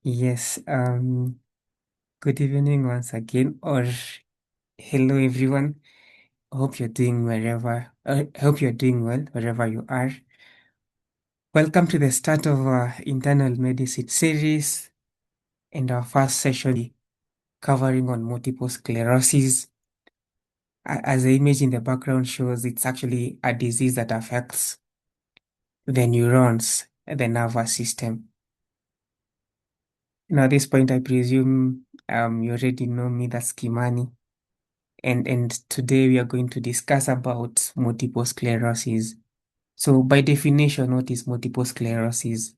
Yes, good evening once again, or hello everyone. Hope you're doing hope you're doing well wherever you are. Welcome to the start of our internal medicine series and our first session covering on multiple sclerosis. As the image in the background shows, it's actually a disease that affects the neurons, the nervous system. Now, at this point, I presume you already know me, that's Kimani. And today we are going to discuss about multiple sclerosis. So by definition, what is multiple sclerosis?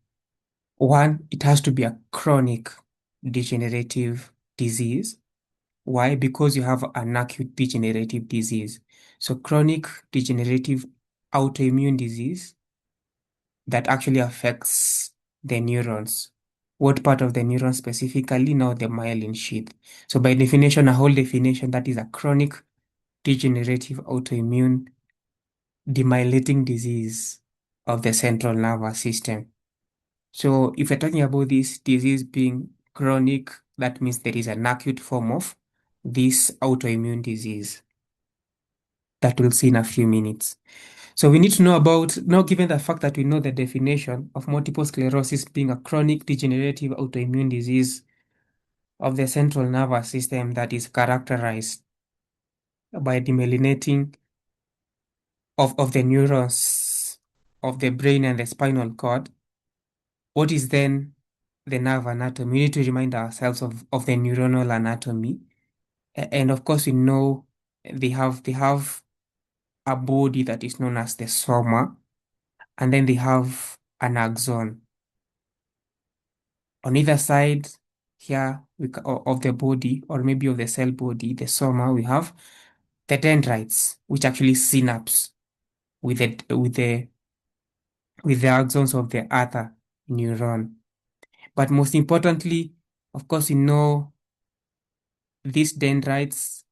One, it has to be a chronic degenerative disease. Why? Because you have an acute degenerative disease. So chronic degenerative autoimmune disease that actually affects the neurons. What part of the neuron specifically? Now the myelin sheath. So by definition, a whole definition, that is a chronic degenerative autoimmune demyelinating disease of the central nervous system. So if we're talking about this disease being chronic, that means there is an acute form of this autoimmune disease that we'll see in a few minutes. So we need to know about, now given the fact that we know the definition of multiple sclerosis being a chronic degenerative autoimmune disease of the central nervous system that is characterized by demyelinating of the neurons of the brain and the spinal cord, what is then the nerve anatomy? We need to remind ourselves of the neuronal anatomy. And of course, we know they have a body that is known as the soma, and then they have an axon. On either side here of the body, or maybe of the cell body, the soma, we have the dendrites, which actually synapse with the axons of the other neuron. But most importantly, of course, you know these dendrites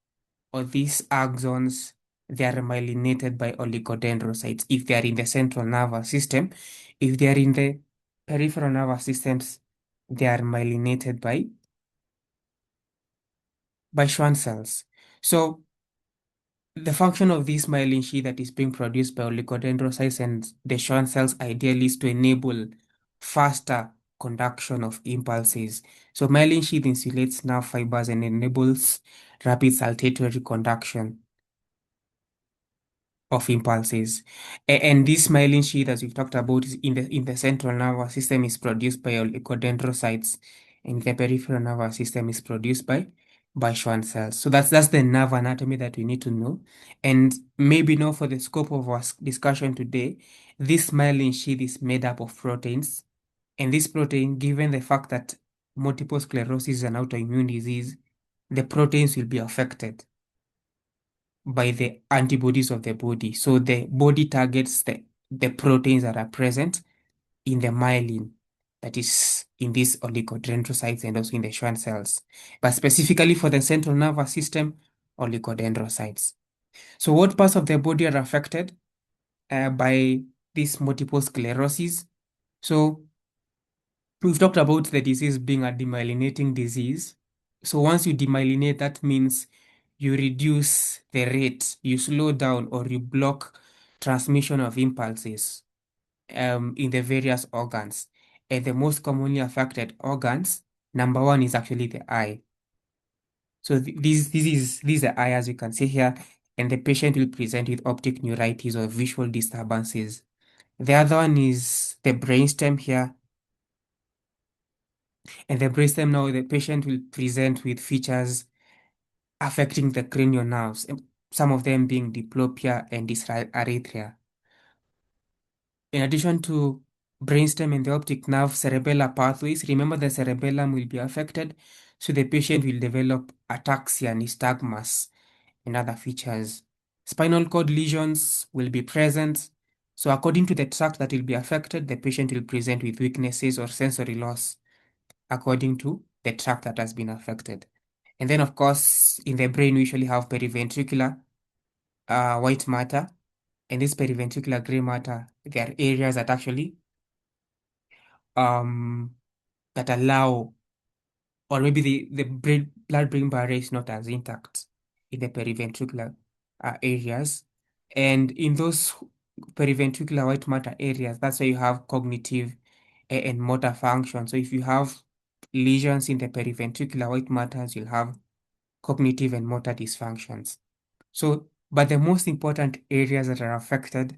or these axons, they are myelinated by oligodendrocytes if they are in the central nervous system. If they are in the peripheral nervous systems, they are myelinated by Schwann cells. So the function of this myelin sheath that is being produced by oligodendrocytes and the Schwann cells ideally is to enable faster conduction of impulses. So myelin sheath insulates nerve fibers and enables rapid saltatory conduction of impulses. And this myelin sheath, as we've talked about, is in the central nervous system is produced by oligodendrocytes, and the peripheral nervous system is produced by Schwann cells. So that's the nerve anatomy that we need to know. And maybe now for the scope of our discussion today, this myelin sheath is made up of proteins. And this protein, given the fact that multiple sclerosis is an autoimmune disease, the proteins will be affected by the antibodies of the body. So the body targets the proteins that are present in the myelin, that is in these oligodendrocytes and also in the Schwann cells, but specifically for the central nervous system, oligodendrocytes. So what parts of the body are affected by this multiple sclerosis? So we've talked about the disease being a demyelinating disease. So once you demyelinate, that means you reduce the rate, you slow down or you block transmission of impulses in the various organs. And the most commonly affected organs, number one is actually the eye. So this is the eye, as you can see here, and the patient will present with optic neuritis or visual disturbances. The other one is the brainstem here, and the brainstem now the patient will present with features affecting the cranial nerves, some of them being diplopia and dysarthria. In addition to brainstem and the optic nerve, cerebellar pathways, remember the cerebellum will be affected, so the patient will develop ataxia, nystagmus, and other features. Spinal cord lesions will be present. So according to the tract that will be affected, the patient will present with weaknesses or sensory loss according to the tract that has been affected. And then, of course, in the brain, we usually have periventricular white matter. And this periventricular gray matter, there are areas that actually um, that allow or maybe the blood-brain barrier is not as intact in the periventricular areas. And in those periventricular white matter areas, that's where you have cognitive and motor function. So if you have lesions in the periventricular white matters, you'll have cognitive and motor dysfunctions. So, but the most important areas that are affected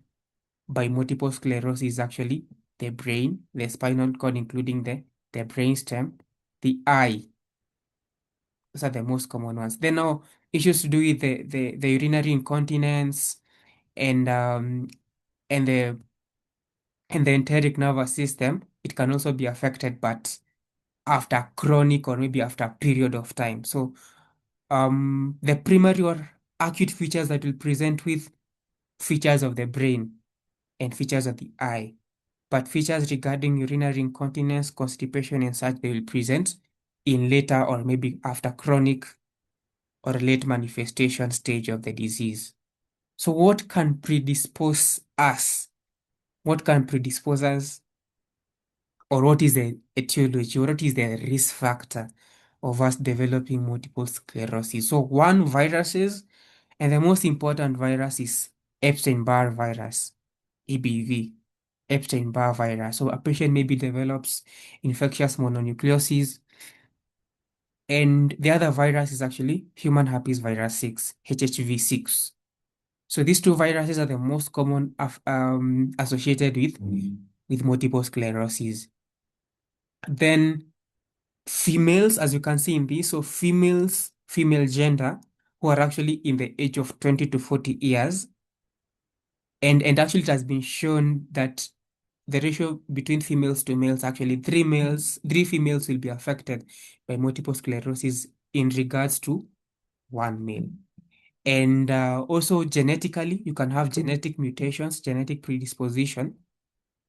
by multiple sclerosis is actually the brain, the spinal cord, including the brainstem, the eye. Those are the most common ones. Then now issues to do with the urinary incontinence and um and the and the enteric nervous system. It can also be affected, but after chronic or maybe after a period of time. So the primary or acute features that will present with features of the brain and features of the eye. But features regarding urinary incontinence, constipation, and such, they will present in later or maybe after chronic or late manifestation stage of the disease. So, what can predispose us? What can predispose us, or what is the etiology, or what is the risk factor of us developing multiple sclerosis? So, one, viruses, and the most important virus is Epstein-Barr virus, EBV. Epstein-Barr virus. So a patient maybe develops infectious mononucleosis. And the other virus is actually human herpes virus 6, HHV6. So these two viruses are the most common associated with multiple sclerosis. Then females, as you can see in this, so females, female gender, who are actually in the age of 20 to 40 years. And actually it has been shown that the ratio between females to males, actually three females will be affected by multiple sclerosis in regards to one male. And also genetically, you can have genetic mutations, genetic predisposition,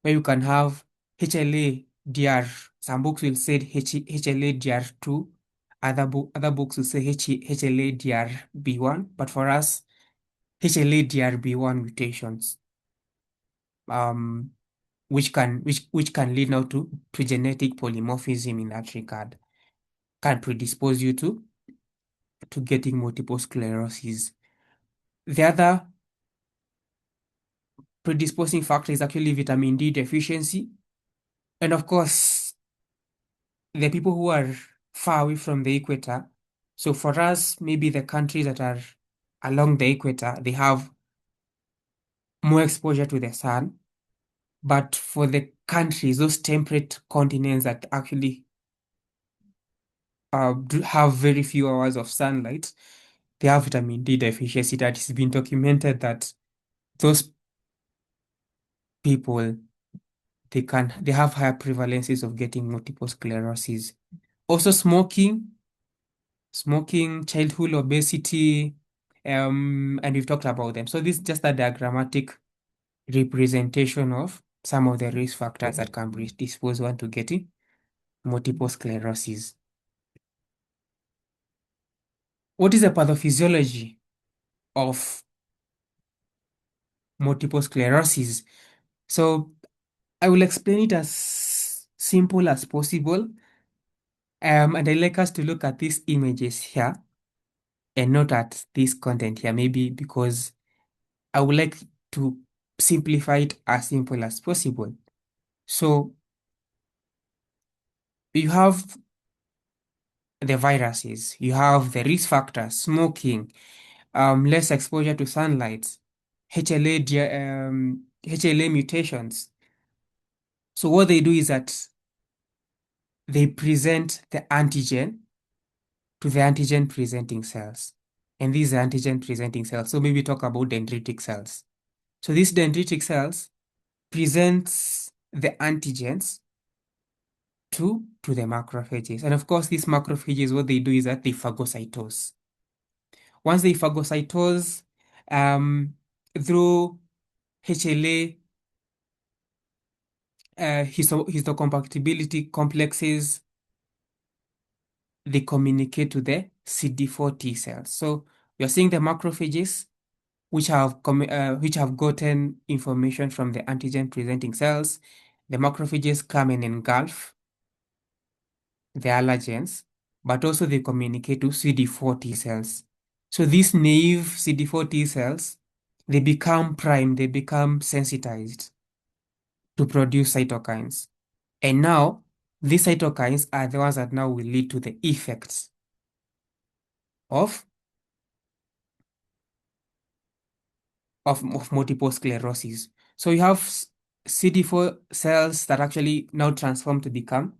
where you can have HLA-DR. Some books will say HLA-DR2. Other books will say HLA-DRB1. But for us, HLA-DRB1 mutations. Which can lead now to genetic polymorphism in that regard, can predispose you to getting multiple sclerosis. The other predisposing factor is actually vitamin D deficiency. And of course, the people who are far away from the equator. So for us, maybe the countries that are along the equator, they have more exposure to the sun. But for the countries, those temperate continents that actually do have very few hours of sunlight, they have vitamin D deficiency. That has been documented that those people, they have higher prevalences of getting multiple sclerosis. Also smoking, childhood obesity, and we've talked about them. So this is just a diagrammatic representation of some of the risk factors that can predispose one to getting multiple sclerosis. What is the pathophysiology of multiple sclerosis? So I will explain it as simple as possible. And I'd like us to look at these images here and not at this content here, maybe because I would like to simplify it as simple as possible. So you have the viruses, you have the risk factors, smoking, less exposure to sunlight, HLA mutations. So what they do is that they present the antigen to the antigen presenting cells. And these are antigen presenting cells. So maybe talk about dendritic cells. So these dendritic cells presents the antigens to the macrophages. And of course, these macrophages, what they do is that they phagocytose. Once they phagocytose through HLA histocompatibility complexes, they communicate to the CD4 T cells. So you're seeing the macrophages which have gotten information from the antigen presenting cells. The macrophages come and engulf the allergens, but also they communicate to CD4 T cells. So these naive CD4 T cells, they become primed, they become sensitized to produce cytokines. And now, these cytokines are the ones that now will lead to the effects of, of multiple sclerosis. So you have CD4 cells that actually now transform to become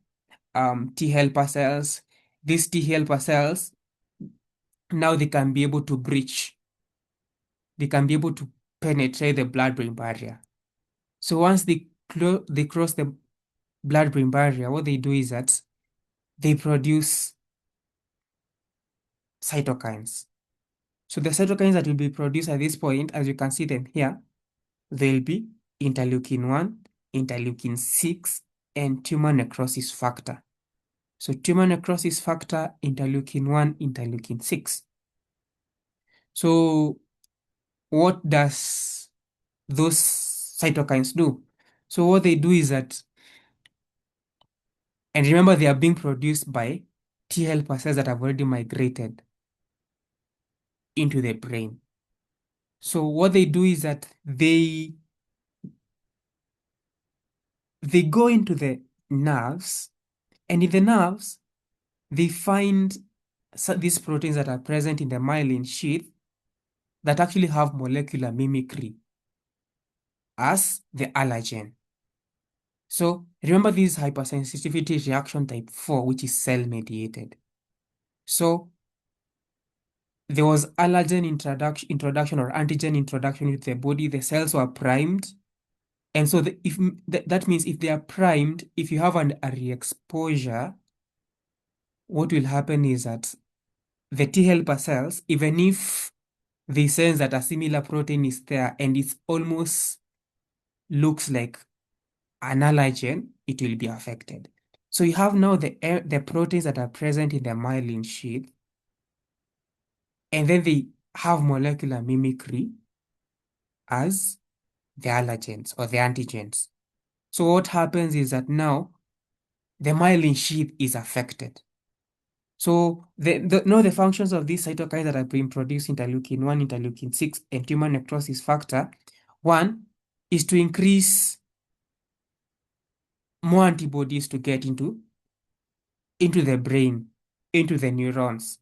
T helper cells. These T helper cells, now they can be able to breach, they can be able to penetrate the blood-brain barrier. So once they cross the blood-brain barrier, what they do is that they produce cytokines. So the cytokines that will be produced at this point, as you can see them here, they'll be interleukin 1, interleukin 6, and tumor necrosis factor. So tumor necrosis factor, interleukin 1, interleukin 6. So what does those cytokines do? So what they do is that, and remember they are being produced by T helper cells that have already migrated into the brain. So what they do is that they go into the nerves, and in the nerves, they find these proteins that are present in the myelin sheath that actually have molecular mimicry as the allergen. So remember this hypersensitivity reaction type 4, which is cell-mediated. So there was allergen introduction or antigen introduction into the body. The cells were primed. And so that means if they are primed, if you have a re-exposure, what will happen is that the T helper cells, even if they sense that a similar protein is there and it almost looks like an allergen, it will be affected. So you have now the proteins that are present in the myelin sheath, and then they have molecular mimicry as the allergens or the antigens. So what happens is that now the myelin sheath is affected. So now the functions of these cytokines that are being produced, interleukin 1, interleukin 6, and tumor necrosis factor, one is to increase more antibodies to get into the brain, into the neurons.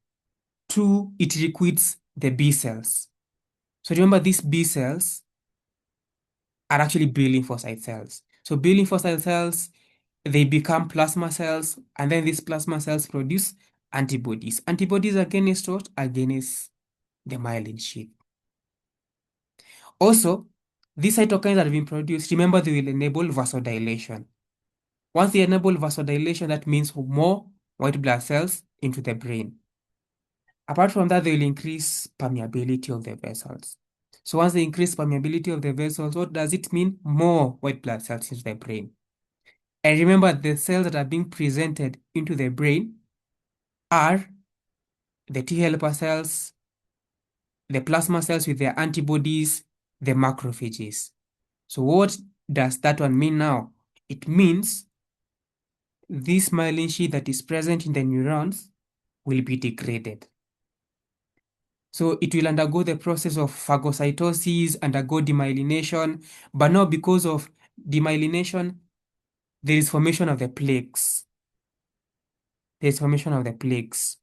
Two, it recruits the B cells. So remember, these B cells are actually B lymphocyte cells. So B lymphocyte cells, they become plasma cells, and then these plasma cells produce antibodies. Antibodies against what? Against the myelin sheath. Also, these cytokines that have been produced, remember, they will enable vasodilation. Once they enable vasodilation, that means more white blood cells into the brain. Apart from that, they will increase permeability of the vessels. So once they increase permeability of the vessels, what does it mean? More white blood cells into the brain. And remember, the cells that are being presented into the brain are the T helper cells, the plasma cells with their antibodies, the macrophages. So what does that one mean now? It means this myelin sheath that is present in the neurons will be degraded. So it will undergo the process of phagocytosis, undergo demyelination, but now because of demyelination, there is formation of the plaques. There is formation of the plaques.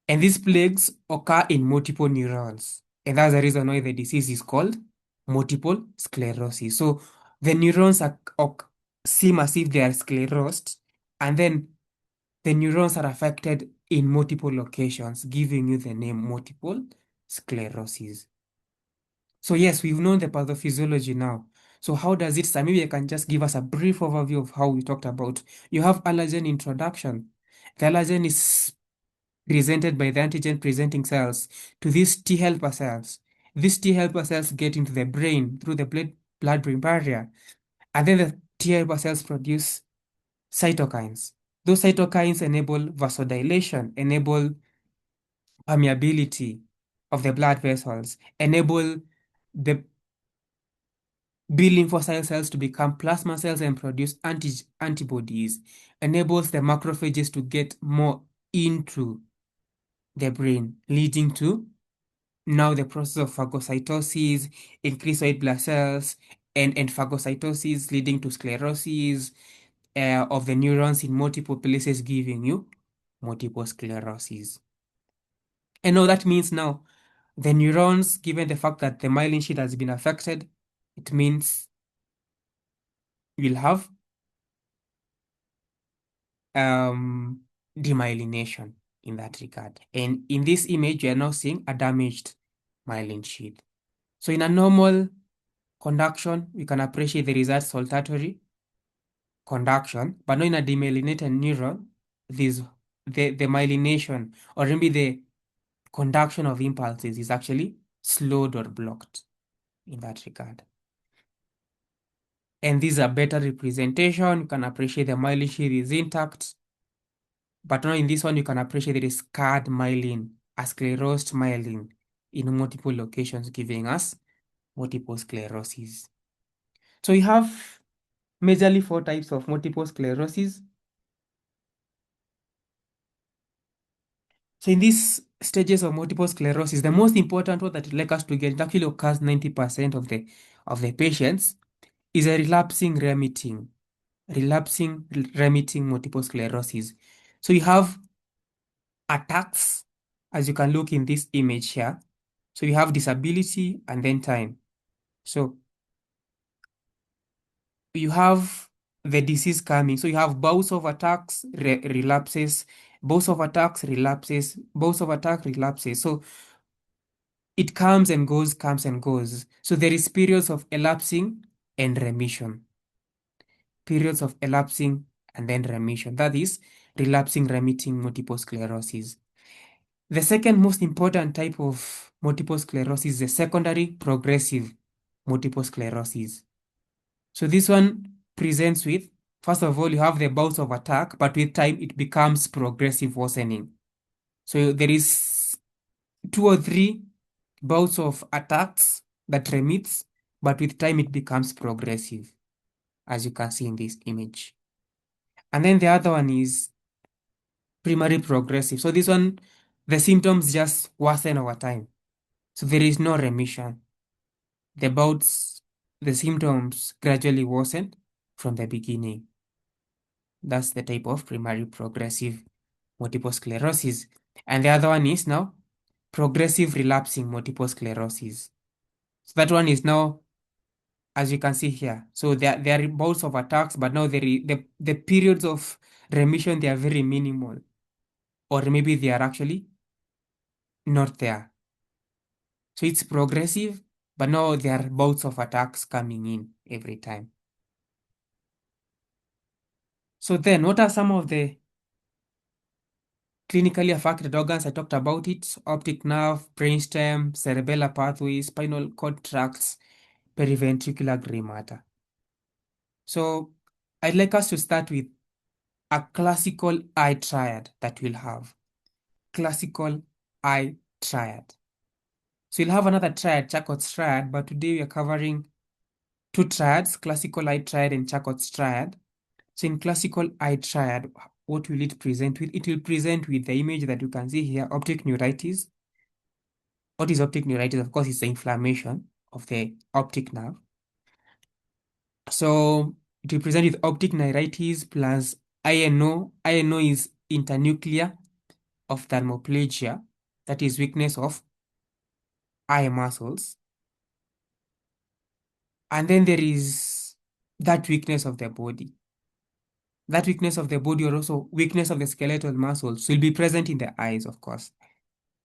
And these plaques occur in multiple neurons. And that's the reason why the disease is called multiple sclerosis. So the neurons seem as if they are sclerosed, and then the neurons are affected in multiple locations, giving you the name multiple sclerosis. So yes, we've known the pathophysiology now. So how does it start? Maybe I can just give us a brief overview of how we talked about. You have allergen introduction. The allergen is presented by the antigen presenting cells to these T helper cells. These T helper cells get into the brain through the blood-brain barrier. And then the T helper cells produce cytokines. Those cytokines enable vasodilation, enable permeability of the blood vessels, enable the build lymphocyte cells to become plasma cells and produce antibodies, enables the macrophages to get more into the brain, leading to now the process of phagocytosis, increased white blood cells, and phagocytosis leading to sclerosis of the neurons in multiple places, giving you multiple sclerosis. And now that means now the neurons, given the fact that the myelin sheath has been affected, it means you'll have demyelination in that regard. And in this image, you are now seeing a damaged myelin sheath. So in a normal conduction, we can appreciate the result saltatory conduction, but not in a demyelinated neuron, this the myelination or maybe the conduction of impulses is actually slowed or blocked in that regard. And these are better representation. You can appreciate the myelin sheath is intact, but now in this one, you can appreciate there is scarred myelin, a sclerosed myelin in multiple locations, giving us multiple sclerosis. So we have majorly 4 types of multiple sclerosis. So in these stages of multiple sclerosis, the most important one that I'd like us to get, it actually occurs 90% of the patients, is a relapsing remitting multiple sclerosis. So you have attacks, as you can look in this image here. So you have disability and then time. So you have the disease coming. So you have bouts of attacks, relapses, bouts of attacks, relapses, bouts of attack, relapses. So it comes and goes, comes and goes. So there is periods of elapsing and remission. Periods of elapsing and then remission. That is relapsing remitting multiple sclerosis. The second most important type of multiple sclerosis is the secondary progressive multiple sclerosis. So this one presents with, first of all, you have the bouts of attack, but with time it becomes progressive worsening. So there is 2 or 3 bouts of attacks that remits, but with time it becomes progressive, as you can see in this image. And then the other one is primary progressive. So this one, the symptoms just worsen over time. So there is no remission. The bouts, the symptoms gradually worsen from the beginning. That's the type of primary progressive multiple sclerosis. And the other one is now progressive relapsing multiple sclerosis. So that one is now, as you can see here. So there are bouts of attacks, but now the periods of remission, they are very minimal. Or maybe they are actually not there. So it's progressive, but now there are bouts of attacks coming in every time. So then, what are some of the clinically affected organs? I talked about it: optic nerve, brainstem, cerebellar pathway, spinal cord tracts, periventricular gray matter. So I'd like us to start with a classical eye triad that we'll have. Classical eye triad. So you'll have another triad, Charcot's triad, but today we are covering 2 triads, classical eye triad and Charcot's triad. So in classical eye triad, what will it present with? It will present with the image that you can see here, optic neuritis. What is optic neuritis? Of course, it's the inflammation of the optic nerve. So it will present with optic neuritis plus INO. INO is internuclear ophthalmoplegia, that is weakness of eye muscles. And then there is that weakness of the body. That weakness of the body or also weakness of the skeletal muscles will be present in the eyes, of course.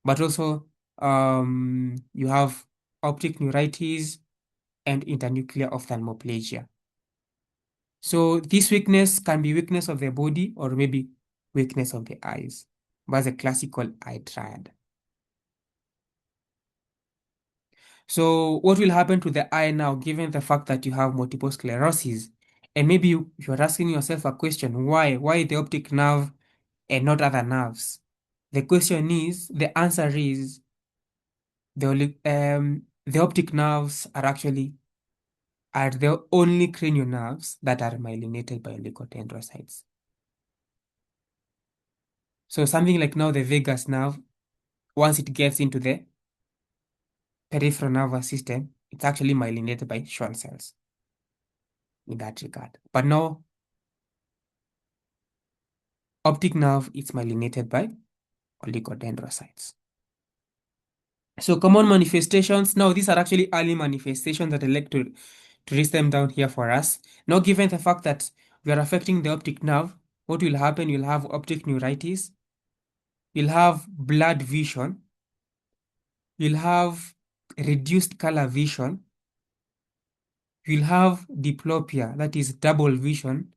But also you have optic neuritis and internuclear ophthalmoplegia. So this weakness can be weakness of the body or maybe weakness of the eyes. That's a classical eye triad. So what will happen to the eye now, given the fact that you have multiple sclerosis? And maybe you're asking yourself a question, why? Why the optic nerve and not other nerves? The question is, the answer is the optic nerves are actually are the only cranial nerves that are myelinated by oligodendrocytes. So something like now the vagus nerve, once it gets into the peripheral nervous system, it's actually myelinated by Schwann cells in that regard. But now optic nerve is myelinated by oligodendrocytes. So common manifestations, now these are actually early manifestations that I like to list them down here for us. Now, given the fact that we are affecting the optic nerve, what will happen? You'll have optic neuritis, you'll have blurred vision, you'll have reduced color vision, you'll have diplopia, that is double vision,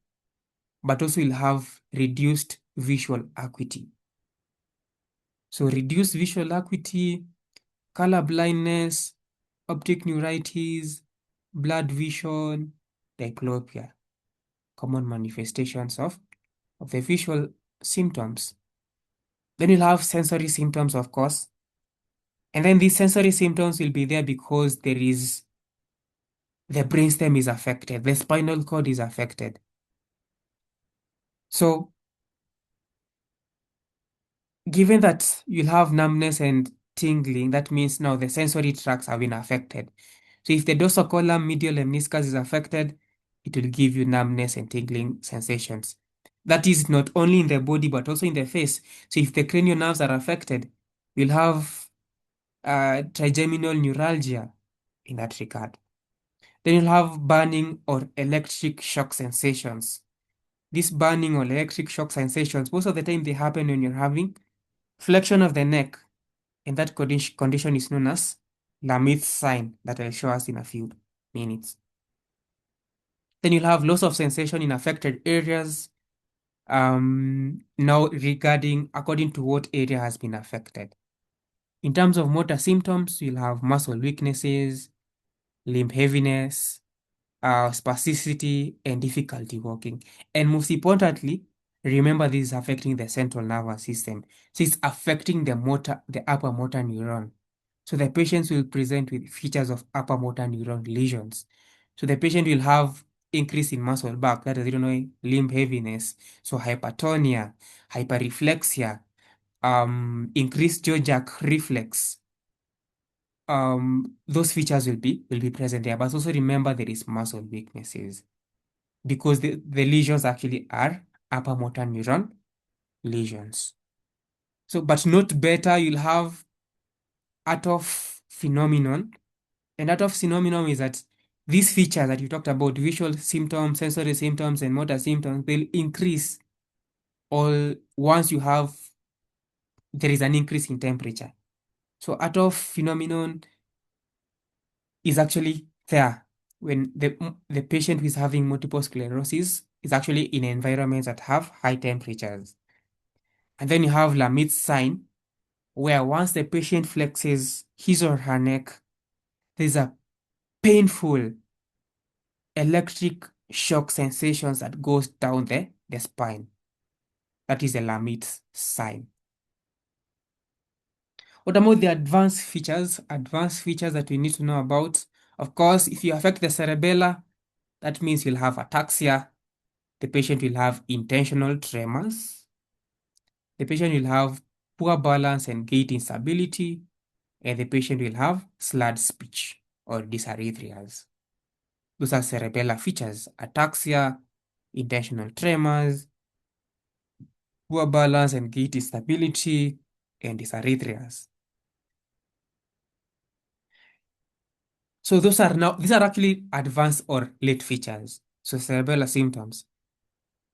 but also you'll have reduced visual acuity. So reduced visual acuity, color blindness, optic neuritis, blurred vision, diplopia, common manifestations of the visual symptoms. Then you'll have sensory symptoms, of course. And then these sensory symptoms will be there because there is the brainstem is affected, the spinal cord is affected. So, given that you'll have numbness and tingling, that means now the sensory tracts have been affected. So, if the dorsal column, medial lemniscus is affected, it will give you numbness and tingling sensations. That is not only in the body but also in the face. So, if the cranial nerves are affected, you'll have trigeminal neuralgia in that regard. Then you'll have burning or electric shock sensations. These burning or electric shock sensations, most of the time they happen when you're having flexion of the neck, and that condition is known as Lamith's sign that I'll show us in a few minutes. Then you'll have loss of sensation in affected areas. Now regarding according to what area has been affected. In terms of motor symptoms, you'll have muscle weaknesses, limb heaviness, spasticity, and difficulty walking. And most importantly, remember this is affecting the central nervous system. So it's affecting the upper motor neuron. So the patients will present with features of upper motor neuron lesions. So the patient will have increase in muscle bulk, that is, limb heaviness, so hypertonia, hyperreflexia, increased jaw jerk reflex. Those features will be present there. But also remember there is muscle weaknesses because the lesions actually are upper motor neuron lesions. So, but note better, you'll have Adolf phenomenon. And Adolf phenomenon is that these features that you talked about, visual symptoms, sensory symptoms, and motor symptoms, they'll increase all once there is an increase in temperature. So Adolf phenomenon is actually there when the patient who is having multiple sclerosis is actually in environments that have high temperatures. And then you have Lamith's sign, where once the patient flexes his or her neck, there's a painful electric shock sensations that goes down the spine. That is the Lamith's sign. What about the advanced features? Advanced features that we need to know about. Of course, if you affect the cerebella, that means you'll have ataxia. The patient will have intentional tremors. The patient will have poor balance and gait instability. And the patient will have slurred speech or dysarthrias. Those are cerebellar features: ataxia, intentional tremors, poor balance and gait instability, and dysarthrias. So these are actually advanced or late features. So cerebellar symptoms.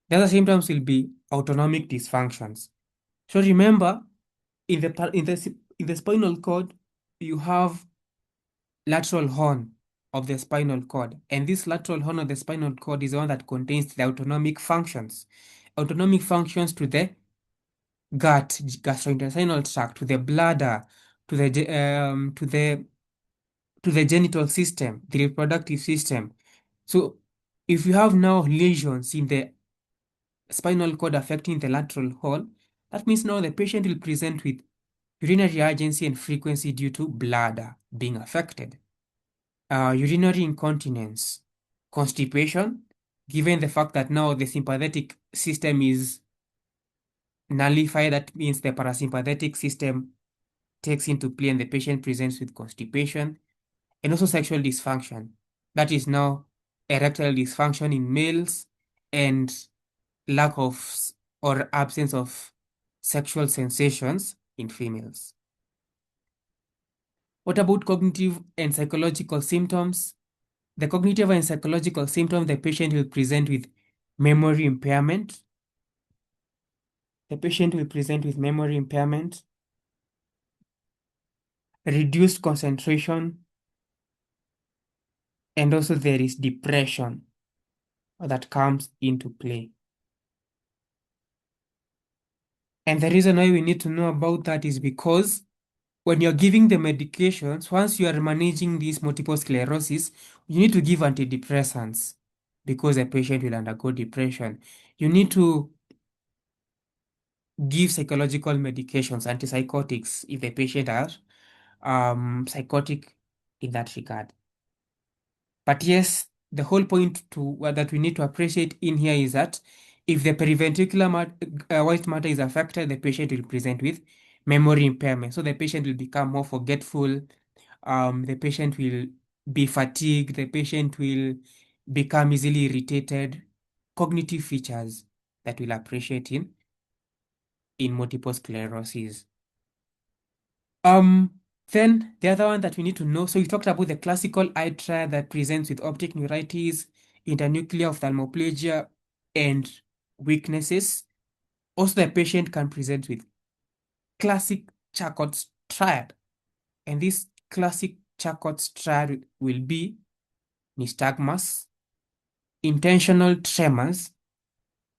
The other symptoms will be autonomic dysfunctions. So remember, in the spinal cord, you have lateral horn of the spinal cord, and this lateral horn of the spinal cord is the one that contains the autonomic functions. Autonomic functions to the gut, gastrointestinal tract, to the bladder, to the genital system, the reproductive system. So if you have now lesions in the spinal cord affecting the lateral horn, that means now the patient will present with urinary urgency and frequency due to bladder being affected. Urinary incontinence, constipation, given the fact that now the sympathetic system is nullified. That means the parasympathetic system takes into play and the patient presents with constipation, and also sexual dysfunction. That is now erectile dysfunction in males and lack of or absence of sexual sensations in females. What about cognitive and psychological symptoms? The cognitive and psychological symptoms, the patient will present with memory impairment. The patient will present with memory impairment, reduced concentration, and also there is depression that comes into play. And the reason why we need to know about that is because when you're giving the medications, once you are managing this multiple sclerosis, you need to give antidepressants because the patient will undergo depression. You need to give psychological medications, antipsychotics, if the patient are psychotic in that regard. But yes, the whole point to that we need to appreciate in here is that if the periventricular white matter is affected, the patient will present with memory impairment. So the patient will become more forgetful. The patient will be fatigued. The patient will become easily irritated. Cognitive features that we'll appreciate in multiple sclerosis. Um, then the other one that we need to know, so we talked about the classical eye triad that presents with optic neuritis, internuclear ophthalmoplegia, and weaknesses. Also, the patient can present with classic Charcot's triad, and this classic Charcot's triad will be nystagmus, intentional tremors,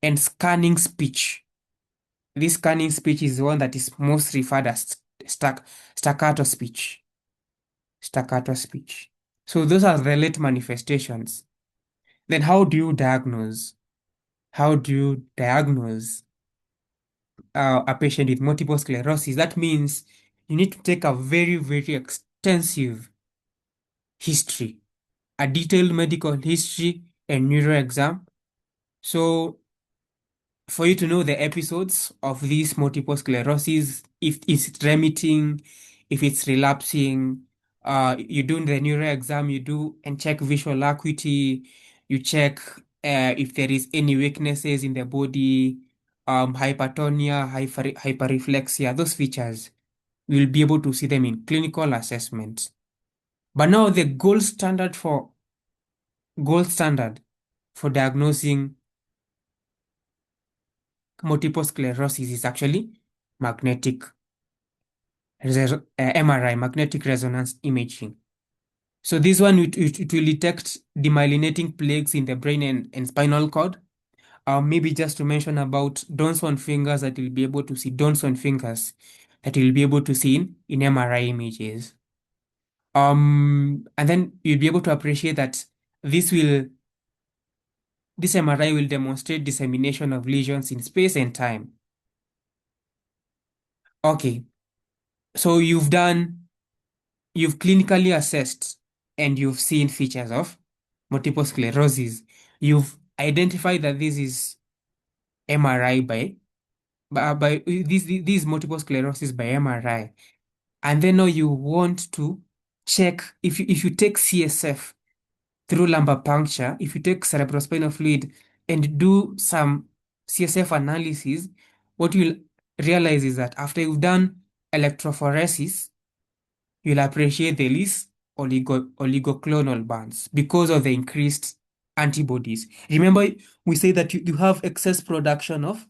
and scanning speech. This scanning speech is the one that is most referred as staccato speech. Staccato speech. So those are the late manifestations. Then how do you diagnose? How do you diagnose a patient with multiple sclerosis? That means you need to take a very, very extensive history, a detailed medical history and neuro exam. So for you to know the episodes of this multiple sclerosis, if it's remitting, if it's relapsing, you do the neuro exam, you do and check visual acuity, you check if there is any weaknesses in the body, hypertonia, hyperreflexia, those features, you'll be able to see them in clinical assessments. But now the gold standard for diagnosing multiple sclerosis is actually magnetic MRI, magnetic resonance imaging. So this one, it will detect demyelinating plaques in the brain and spinal cord. Maybe just to mention about Johnson fingers that will be able to see Johnson fingers that you'll be able to see in MRI images. And then you'll be able to appreciate that this MRI will demonstrate dissemination of lesions in space and time. Okay, so you've clinically assessed and you've seen features of multiple sclerosis. You've identified that this is MRI by these multiple sclerosis by MRI. And then now you want to check if you take CSF through lumbar puncture, if you take cerebrospinal fluid and do some CSF analysis, what you'll realize is that after you've done electrophoresis, you'll appreciate the least oligoclonal bands because of the increased antibodies. Remember, we say that you have excess production of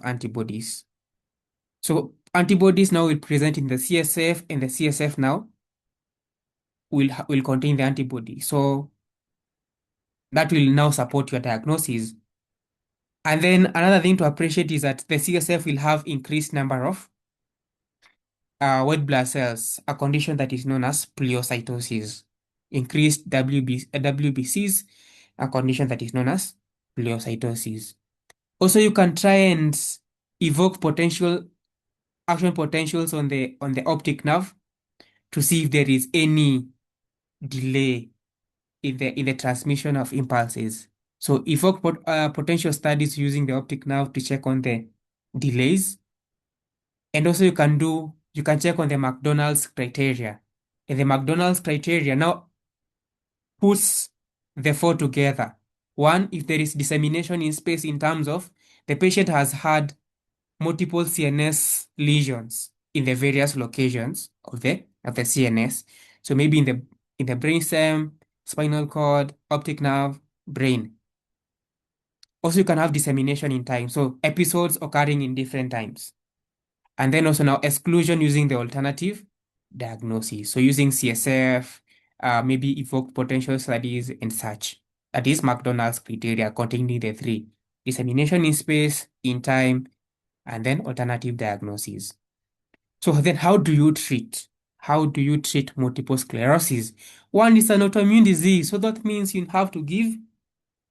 antibodies. So antibodies now will present in the CSF, and the CSF now will contain the antibody. So that will now support your diagnosis. And then another thing to appreciate is that the CSF will have increased number of white blood cells, a condition that is known as pleocytosis. Increased WBCs, a condition that is known as pleocytosis. Also, you can try and evoke potential action potentials on the optic nerve to see if there is any delay in the transmission of impulses. So evoke potential studies using the optic nerve to check on the delays. And also you can check on the McDonald's criteria. And the McDonald's criteria now puts the four together. One, if there is dissemination in space in terms of the patient has had multiple CNS lesions in the various locations of the CNS. So maybe in the brainstem, spinal cord, optic nerve, brain. Also, you can have dissemination in time. So episodes occurring in different times. And then also now exclusion using the alternative diagnosis. So using CSF, maybe evoked potential studies and such. That is McDonald's criteria containing the three: dissemination in space, in time, and then alternative diagnosis. So then how do you treat? How do you treat multiple sclerosis? One is an autoimmune disease, so that means you have to give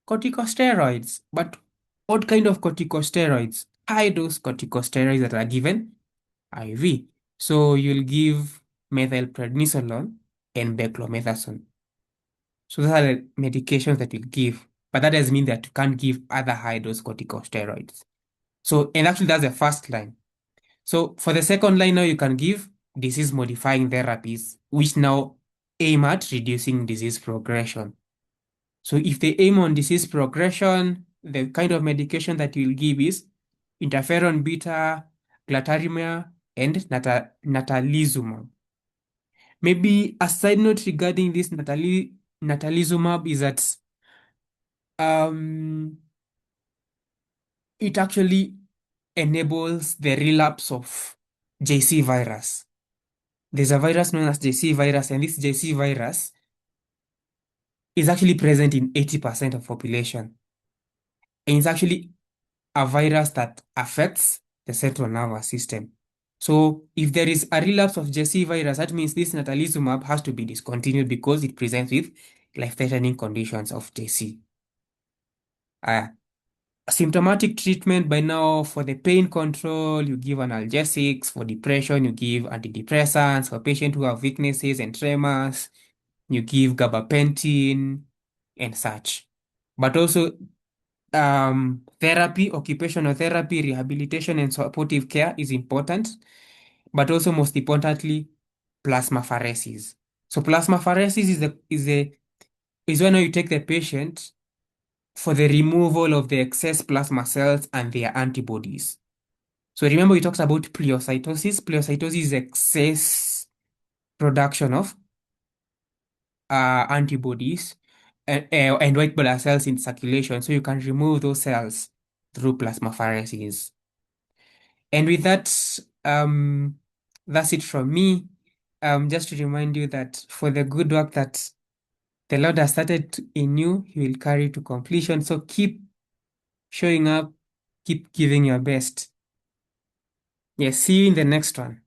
corticosteroids. But what kind of corticosteroids? High dose corticosteroids that are given IV. So you'll give methylprednisolone and beclomethasone. So those are the medications that you'll give. But that doesn't mean that you can't give other high dose corticosteroids. So, and actually that's the first line. So for the second line now, you can give disease modifying therapies, which now aim at reducing disease progression. So if they aim on disease progression, the kind of medication that you'll give is interferon beta, glatiramer, and natalizumab. Maybe a side note regarding this natalizumab is that um, it actually enables the relapse of JC virus. There's a virus known as JC virus, and this JC virus is actually present in 80% of population. And it's actually a virus that affects the central nervous system. So if there is a relapse of JC virus, that means this natalizumab has to be discontinued because it presents with life-threatening conditions of JC. Uh, Symptomatic treatment by now for the pain control, you give analgesics. For depression, you give antidepressants. For patients who have weaknesses and tremors, you give gabapentin and such. But also therapy, occupational therapy, rehabilitation, and supportive care is important. But also most importantly, plasmapheresis. So plasmapheresis is when you take the patient for the removal of the excess plasma cells and their antibodies. So remember we talked about pleocytosis. Pleocytosis is excess production of antibodies and white blood cells in circulation. So you can remove those cells through plasmapheresis. And with that, that's it from me. Just to remind you that for the good work that the Lord has started in you, He will carry to completion. So keep showing up, keep giving your best. Yes, see you in the next one.